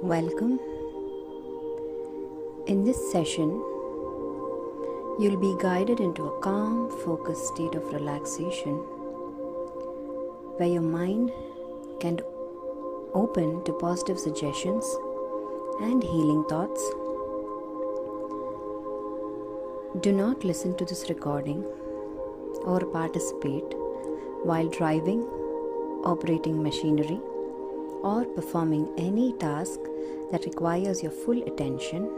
Welcome. In this session, you'll be guided into a calm, focused state of relaxation where your mind can open to positive suggestions and healing thoughts. Do not listen to this recording or participate while driving, operating machinery, or performing any task that requires your full attention.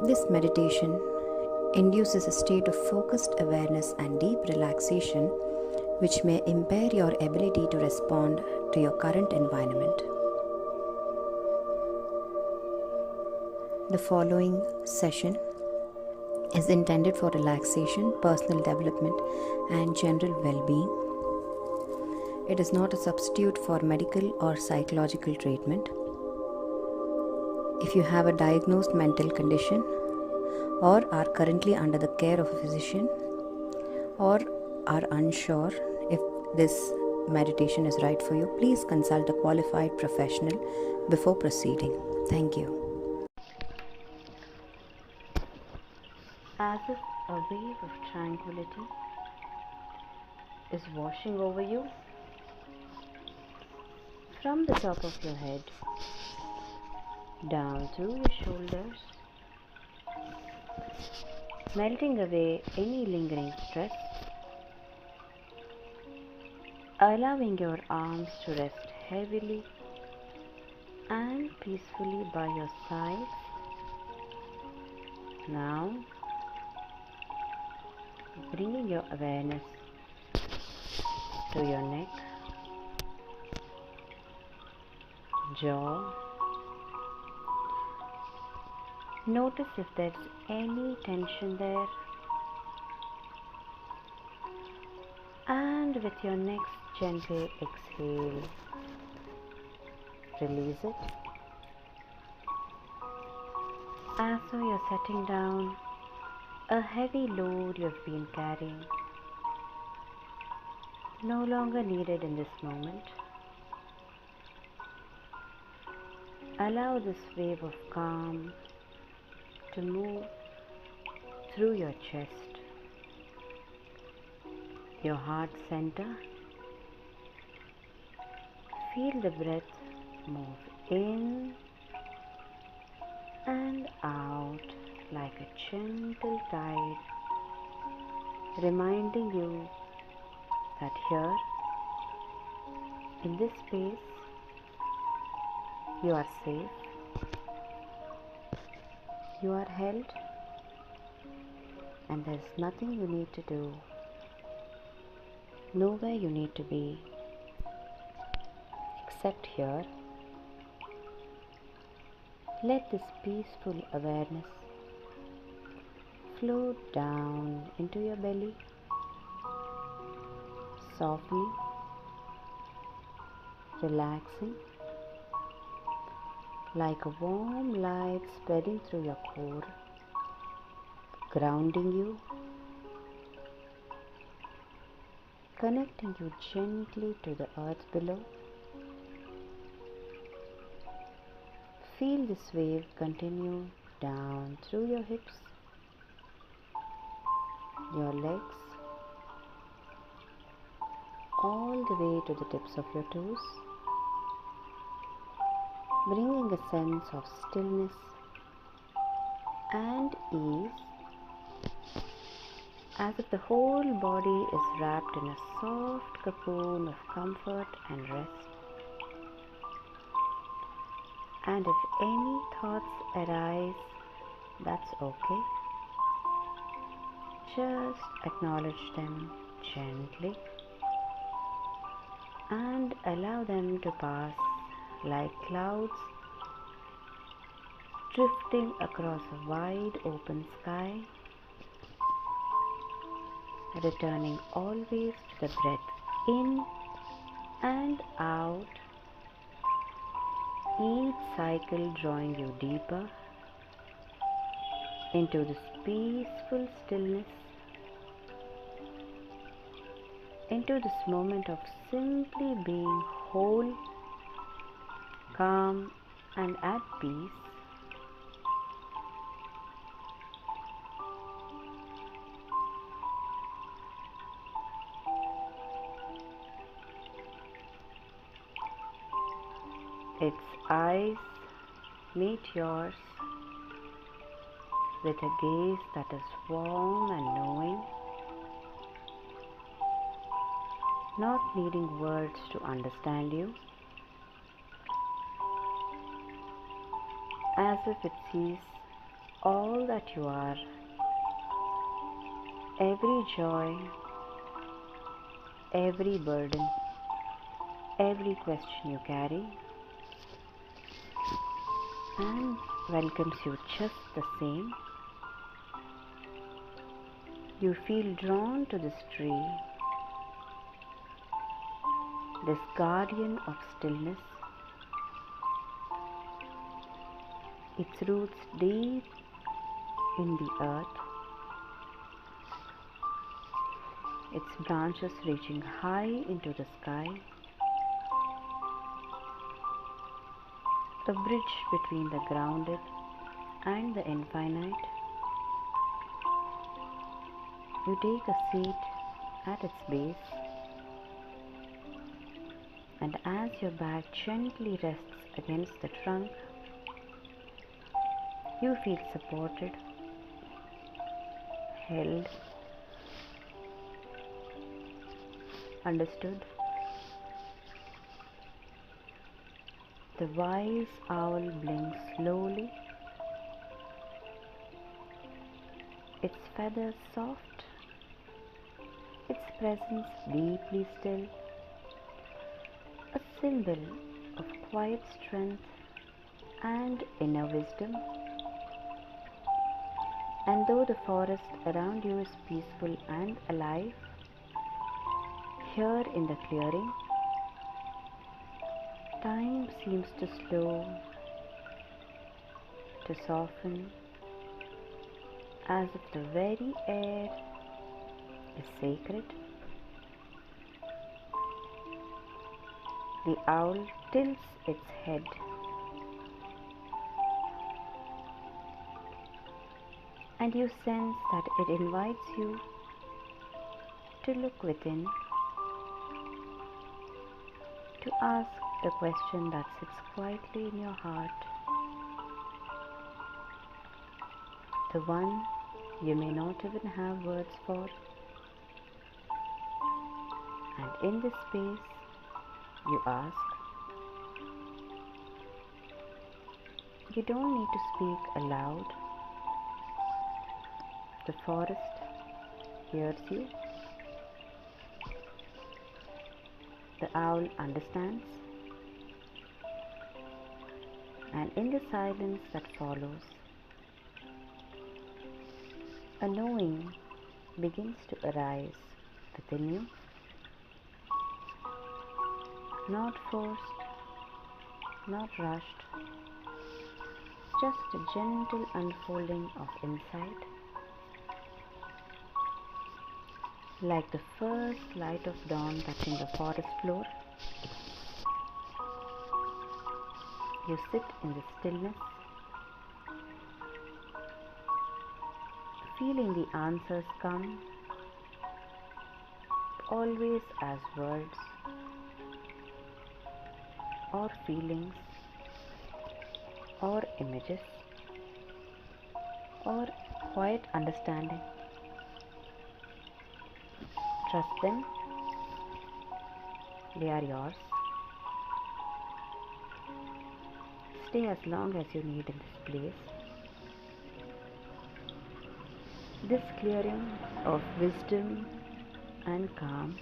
This meditation induces a state of focused awareness and deep relaxation, which may impair your ability to respond to your current environment. The following session is intended for relaxation, personal development, and general well-being. It is not a substitute for medical or psychological treatment. If you have a diagnosed mental condition or are currently under the care of a physician or are unsure if this meditation is right for you, please consult a qualified professional before proceeding. Thank you. As if a wave of tranquility is washing over you, from the top of your head down through your shoulders, melting away any lingering stress, allowing your arms to rest heavily and peacefully by your sides. Now, bringing your awareness to your neck, jaw. Notice if there's any tension there, and with your next gentle exhale, release it as though you're setting down a heavy load you've been carrying, no longer needed in this moment. Allow this wave of calm to move through your chest, your heart center. Feel the breath move in and out like a gentle tide, reminding you that here, in this space, you are safe, you are held, and there's nothing you need to do, nowhere you need to be, except here. Let this peaceful awareness flow down into your belly, softening, relaxing, like a warm light spreading through your core, grounding you, connecting you gently to the earth below. Feel this wave continue down through your hips, your legs, all the way to the tips of your toes, bringing a sense of stillness and ease, as if the whole body is wrapped in a soft cocoon of comfort and rest. And if any thoughts arise, that's okay. Just acknowledge them gently and allow them to pass like clouds drifting across a wide open sky, returning always to the breath in and out, each cycle drawing you deeper into this peaceful stillness, into this moment of simply being whole, calm and at peace. Its eyes meet yours with a gaze that is warm and knowing, not needing words to understand you, as if it sees all that you are, every joy, every burden, every question you carry, and welcomes you just the same. You feel drawn to this tree, this guardian of stillness, its roots deep in the earth, its branches reaching high into the sky, a bridge between the grounded and the infinite. You take a seat at its base, and as your back gently rests against the trunk, you feel supported, held, understood. The wise owl blinks slowly, its feathers soft, its presence deeply still, a symbol of quiet strength and inner wisdom. And though the forest around you is peaceful and alive, here in the clearing, time seems to slow, to soften, as if the very air is sacred. The owl tilts its head, and you sense that it invites you to look within, to ask the question that sits quietly in your heart, the one you may not even have words for. And in this space, you ask. You don't need to speak aloud. The forest hears you. The owl understands. And in the silence that follows, a knowing begins to arise within you. Not forced, not rushed, just a gentle unfolding of insight, like the first light of dawn touching the forest floor. You sit in the stillness, feeling the answers come, always as words or feelings or images or quiet understanding. Trust them, they are yours. Stay as long as you need in this place. This clearing of wisdom and calm,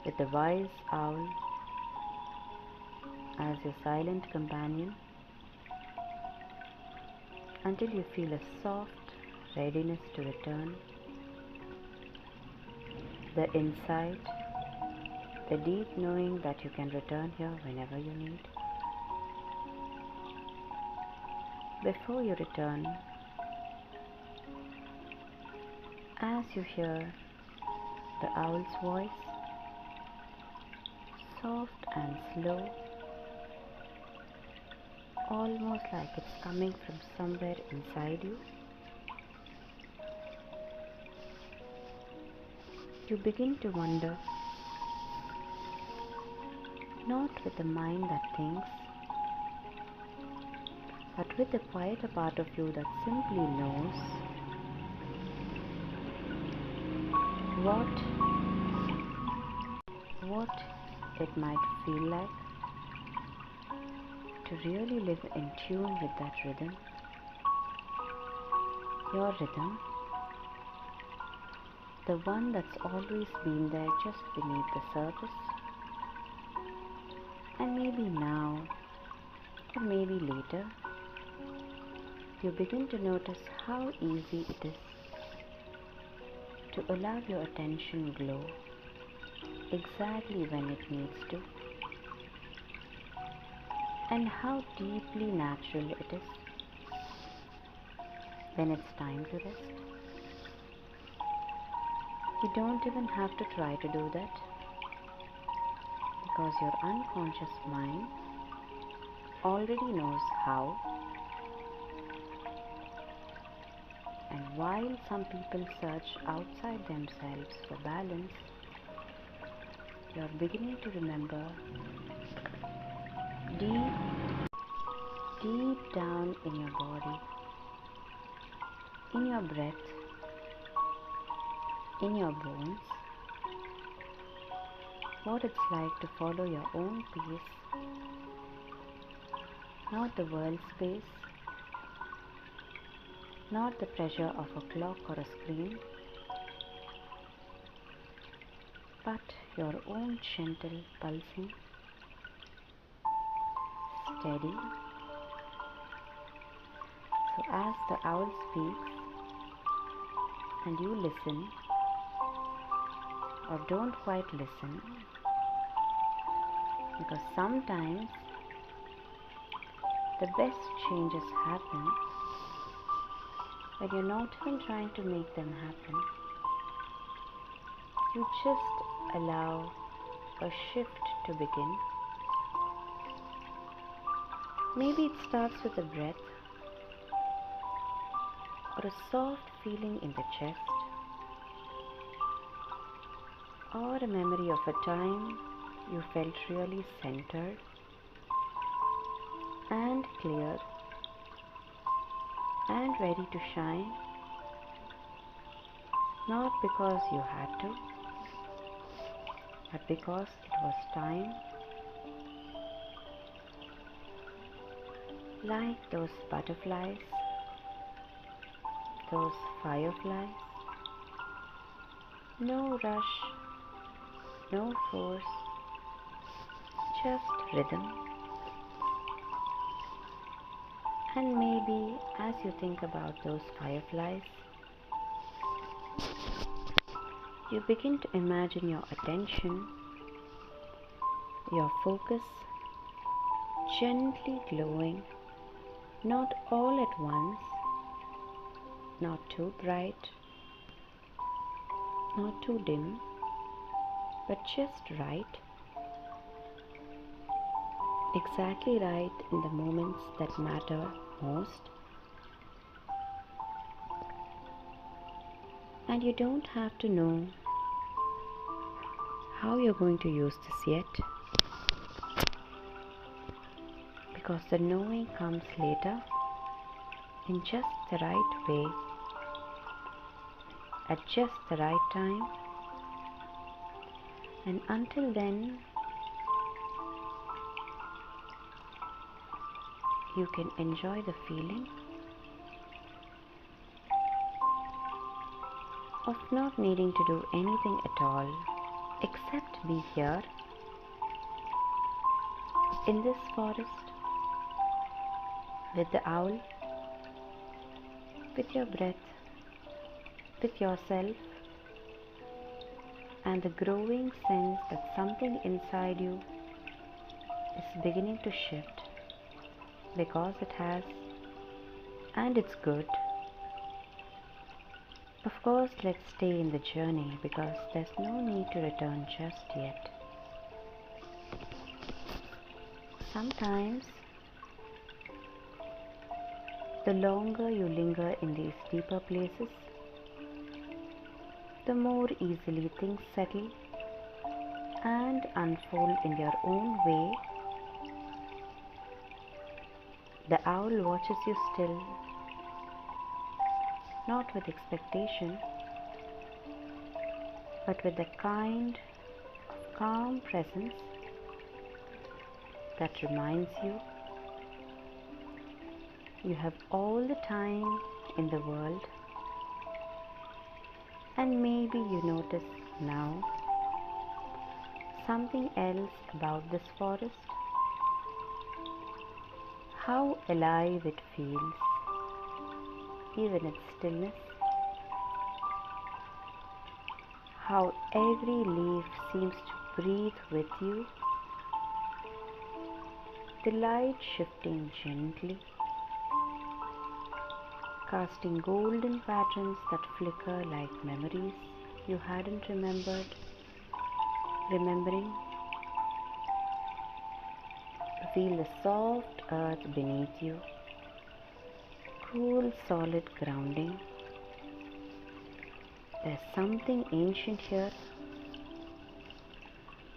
with the wise owl as your silent companion, until you feel a soft readiness to return. The insight, the deep knowing that you can return here whenever you need. Before you return, as you hear the owl's voice, soft and slow, almost like it's coming from somewhere inside you. You begin to wonder, not with the mind that thinks, but with the quieter part of you that simply knows what it might feel like to really live in tune with that rhythm, your rhythm, the one that's always been there just beneath the surface, and maybe now, or maybe later, you begin to notice how easy it is to allow your attention glow exactly when it needs to, and how deeply natural it is when it's time to rest. You don't even have to try to do that, because your unconscious mind already knows how. And while some people search outside themselves for balance, you're beginning to remember deep down in your body, in your breath, in your bones, what it's like to follow your own pace, not the world's pace, not the pressure of a clock or a screen, but your own gentle pulsing, steady. So as the owl speaks and you listen, or don't quite listen, because sometimes the best changes happen when you're not even trying to make them happen. You just allow a shift to begin. Maybe it starts with a breath, or a soft feeling in the chest, or a memory of a time you felt really centered and clear and ready to shine, not because you had to, but because it was time. Like those butterflies, those fireflies, no rush, no force, just rhythm. And maybe as you think about those fireflies, you begin to imagine your attention, your focus gently glowing, not all at once, not too bright, not too dim, but just right, exactly right in the moments that matter most. And you don't have to know how you're going to use this yet, because the knowing comes later in just the right way, at just the right time. And until then, you can enjoy the feeling of not needing to do anything at all except be here in this forest with the owl, with your breath, with yourself, and the growing sense that something inside you is beginning to shift, because it has, and it's good. Of course, let's stay in the journey, because there's no need to return just yet. Sometimes, the longer you linger in these deeper places, the more easily things settle and unfold in their own way. The owl watches you still, not with expectation, but with the kind of calm presence that reminds you have all the time in the world. And maybe you notice now something else about this forest, how alive it feels, even its stillness, how every leaf seems to breathe with you, the light shifting gently, casting golden patterns that flicker like memories you hadn't remembering. Feel the soft earth beneath you, cool solid grounding. There's something ancient here,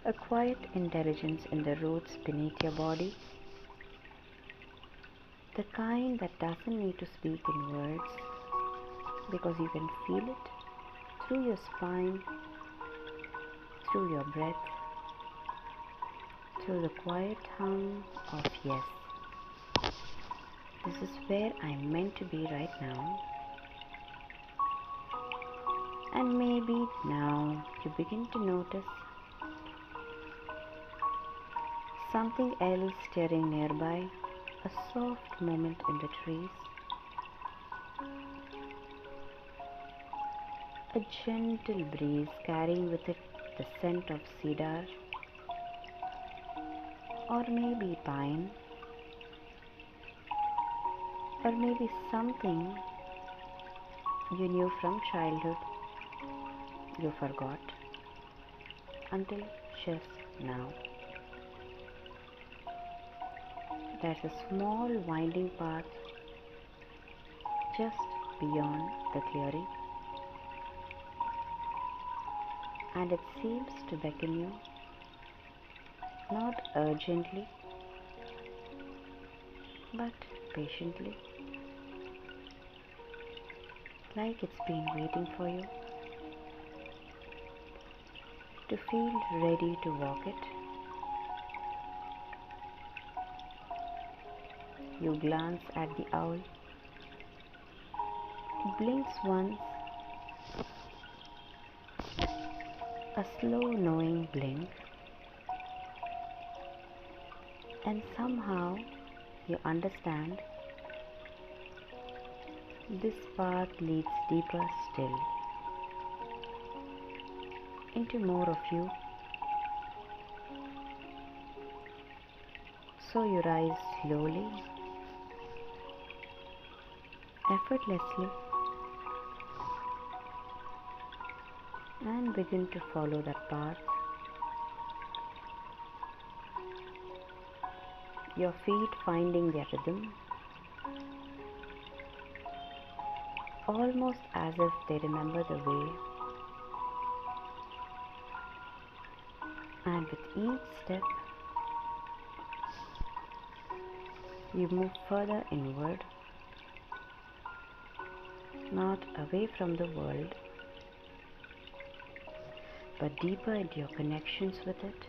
a quiet intelligence in the roots beneath your body, the kind that doesn't need to speak in words because you can feel it through your spine, through your breath, through the quiet hum of yes. This is where I'm meant to be right now. And maybe now you begin to notice something else stirring nearby, a soft moment in the trees, a gentle breeze carrying with it the scent of cedar, or maybe pine, or maybe something you knew from childhood you forgot until just now. There's a small winding path just beyond the clearing, and it seems to beckon you, not urgently, but patiently, like it's been waiting for you to feel ready to walk it. You glance at the owl. It blinks once, a slow knowing blink, and somehow you understand this path leads deeper still, into more of you. So you rise slowly, effortlessly, and begin to follow that path. Your feet finding their rhythm, almost as if they remember the way. And with each step, you move further inward, not away from the world, but deeper into your connections with it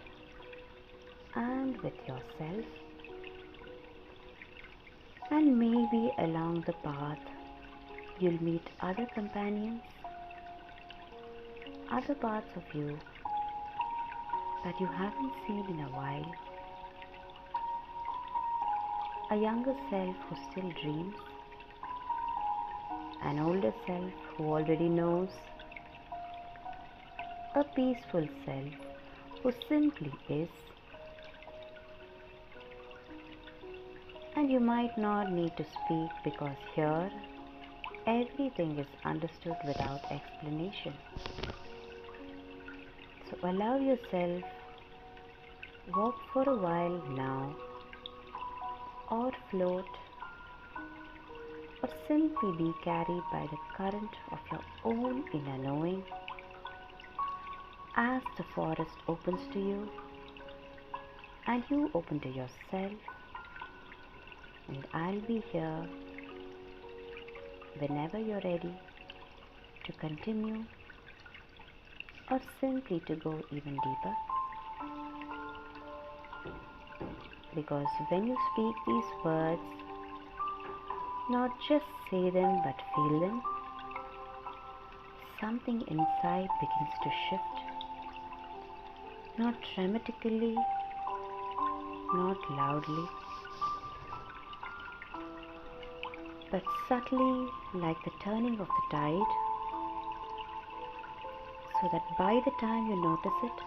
and with yourself. And maybe along the path, you'll meet other companions, other parts of you that you haven't seen in a while. A younger self who still dreams, an older self who already knows, a peaceful self who simply is. And you might not need to speak because here everything is understood without explanation. So allow yourself walk for a while now or float, or simply be carried by the current of your own inner knowing as the forest opens to you and you open to yourself. And I'll be here whenever you're ready to continue or simply to go even deeper. Because when you speak these words, not just say them but feel them, something inside begins to shift, not dramatically, not loudly, but subtly, like the turning of the tide, so that by the time you notice it,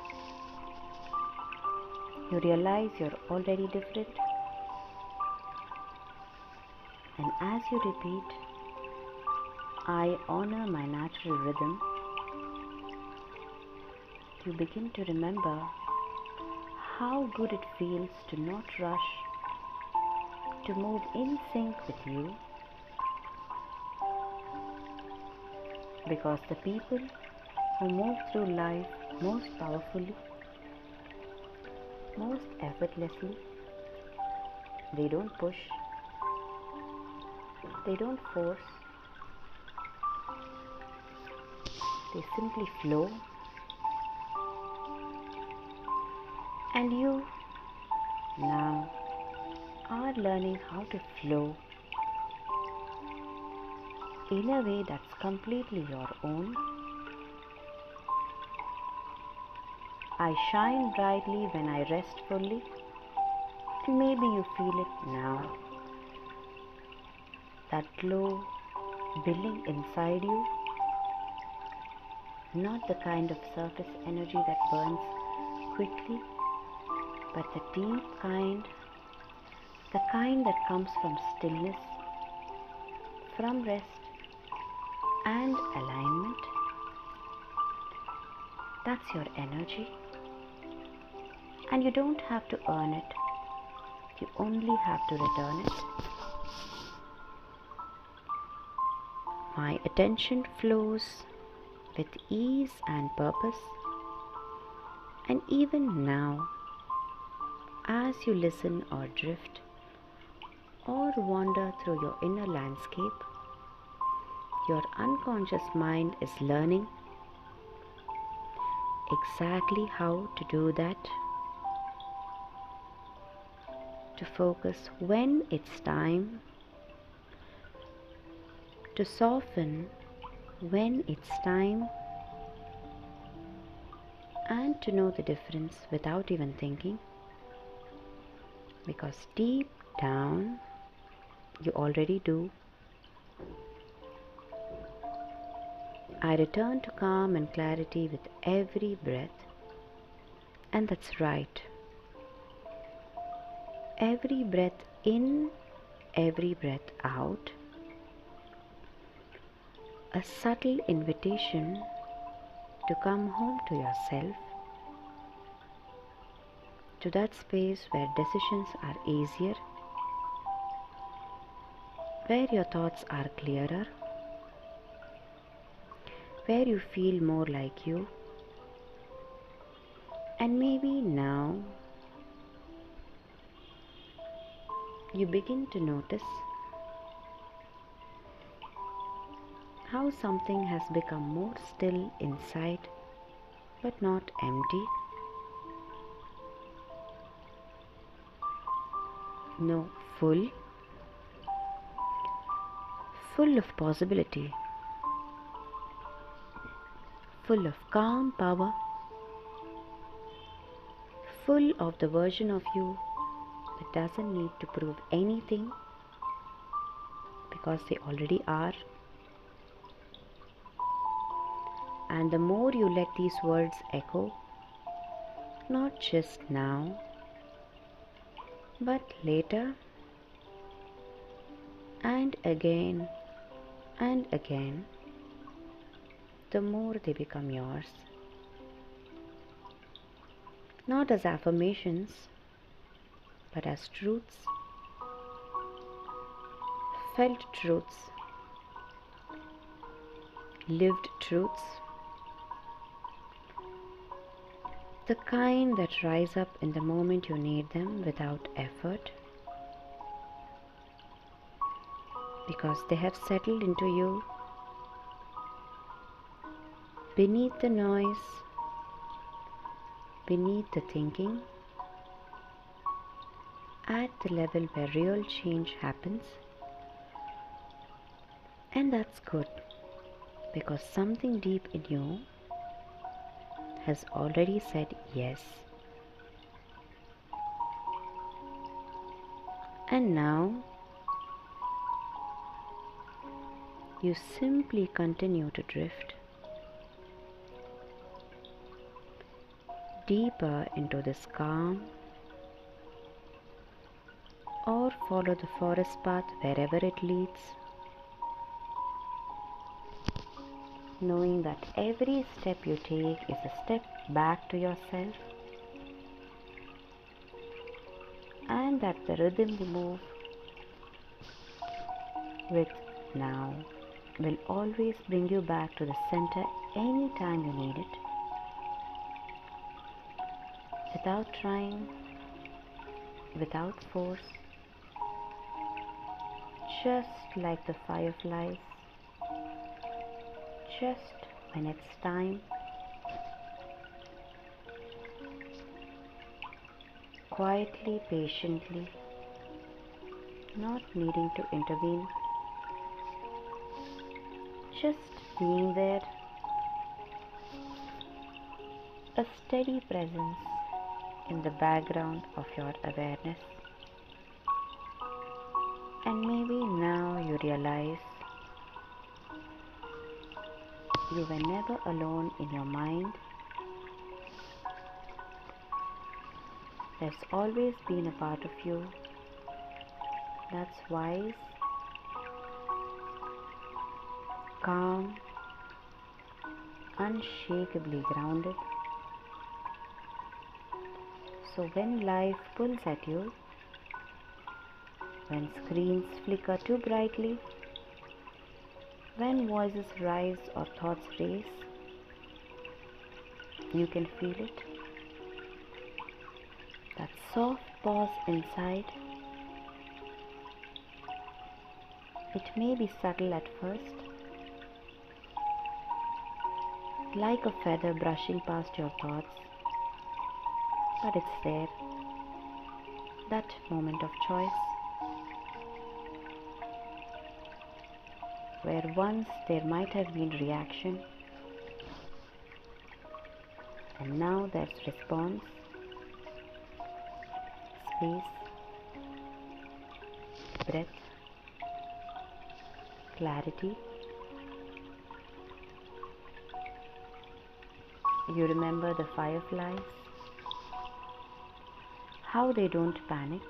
you realize you're already different. And as you repeat, I honor my natural rhythm, you begin to remember how good it feels to not rush, to move in sync with you. Because the people who move through life most powerfully, most effortlessly, they don't push, they don't force, they simply flow. And you now are learning how to flow in a way that's completely your own. I shine brightly when I rest fully, and maybe you feel it now. That glow building inside you, not the kind of surface energy that burns quickly, but the deep kind, the kind that comes from stillness, from rest and alignment. That's your energy, and you don't have to earn it, you only have to return it. My attention flows with ease and purpose, and even now, as you listen or drift or wander through your inner landscape, your unconscious mind is learning exactly how to do that, to focus when it's time, to soften when it's time, and to know the difference without even thinking, because deep down you already do. I return to calm and clarity with every breath, and that's right. Every breath in, every breath out, a subtle invitation to come home to yourself, to that space where decisions are easier, where your thoughts are clearer, where you feel more like you. And maybe now you begin to notice how something has become more still inside, but not empty. No, full of possibility, full of calm power, full of the version of you that doesn't need to prove anything because they already are. And the more you let these words echo, not just now, but later, and again, the more they become yours. Not as affirmations, but as truths felt truths, lived truths, the kind that rise up in the moment you need them without effort, because they have settled into you beneath the noise, beneath the thinking, at the level where real change happens. And that's good, because something deep in you has already said yes. And now you simply continue to drift deeper into this calm, or follow the forest path wherever it leads, knowing that every step you take is a step back to yourself, and that the rhythm you move with now will always bring you back to the center anytime you need it, without trying, without force, just like the fireflies, just when it's time, quietly, patiently, not needing to intervene, just being there, a steady presence in the background of your awareness. And maybe now you realize you were never alone in your mind. There's always been a part of you that's wise, calm, unshakably grounded. So when life pulls at you, when screens flicker too brightly, when voices rise or thoughts race, you can feel it. That soft pause inside. It may be subtle at first, like a feather brushing past your thoughts, but it's there, that moment of choice, where once there might have been reaction, and now there's response, space, breath, clarity. You remember the fireflies, how they don't panic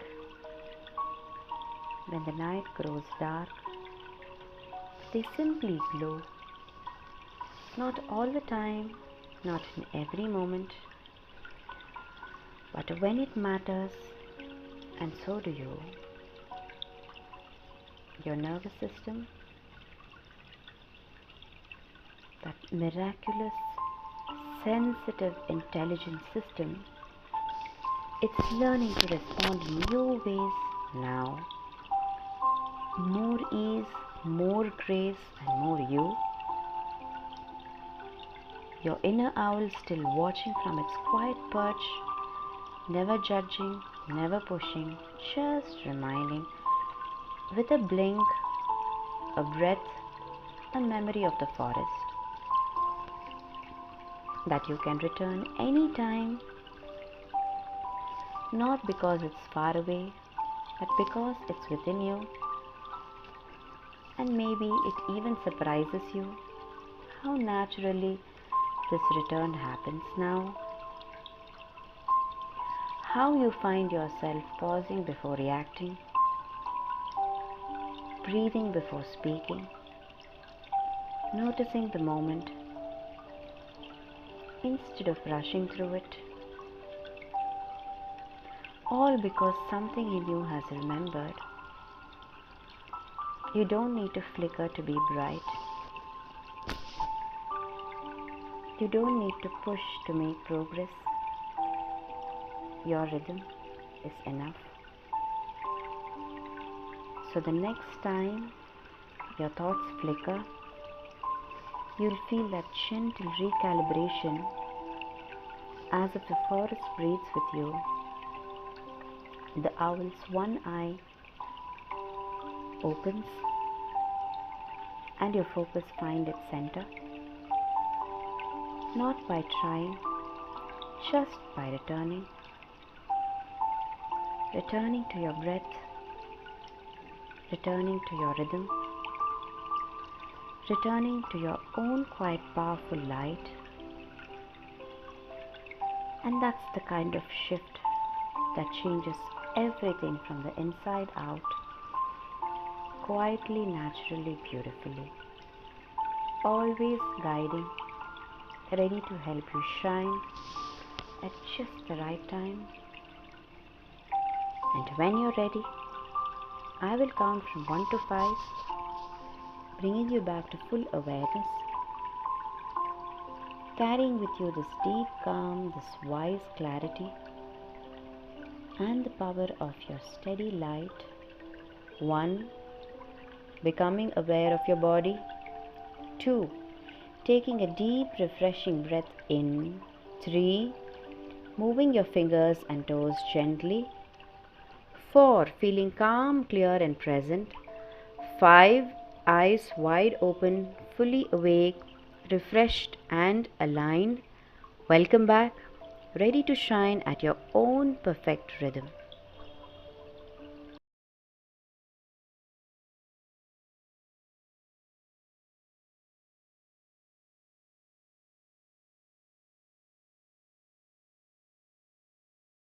when the night grows dark. They simply glow, not all the time, not in every moment, but when it matters, and so do you. Your nervous system, that miraculous, sensitive, intelligent system, it's learning to respond in new ways now. More ease, more grace, and more you. Your inner owl still watching from its quiet perch, never judging, never pushing, just reminding, with a blink, a breath, a memory of the forest, that you can return anytime, not because it's far away, but because it's within you. And maybe it even surprises you how naturally this return happens now. How you find yourself pausing before reacting, breathing before speaking, noticing the moment instead of rushing through it. All because something in you has remembered You don't need to flicker to be bright. You don't need to push to make progress. Your rhythm is enough. So the next time your thoughts flicker, you'll feel that gentle recalibration as if the forest breathes with you. The owl's one eye opens and your focus finds its center. Not by trying, just by returning. Returning to your breath, returning to your rhythm, returning to your own quiet, powerful light. And that's the kind of shift that changes everything from the inside out, quietly, naturally, beautifully. Always guiding, ready to help you shine at just the right time. And when you're ready, I will count from 1 to 5, bringing you back to full awareness, carrying with you this deep calm, this wise clarity, and the power of your steady light. 1, becoming aware of your body. 2, taking a deep, refreshing breath in. 3, moving your fingers and toes gently. 4, feeling calm, clear and present. 5, eyes wide open, fully awake, refreshed and aligned. Welcome back, ready to shine at your own perfect rhythm.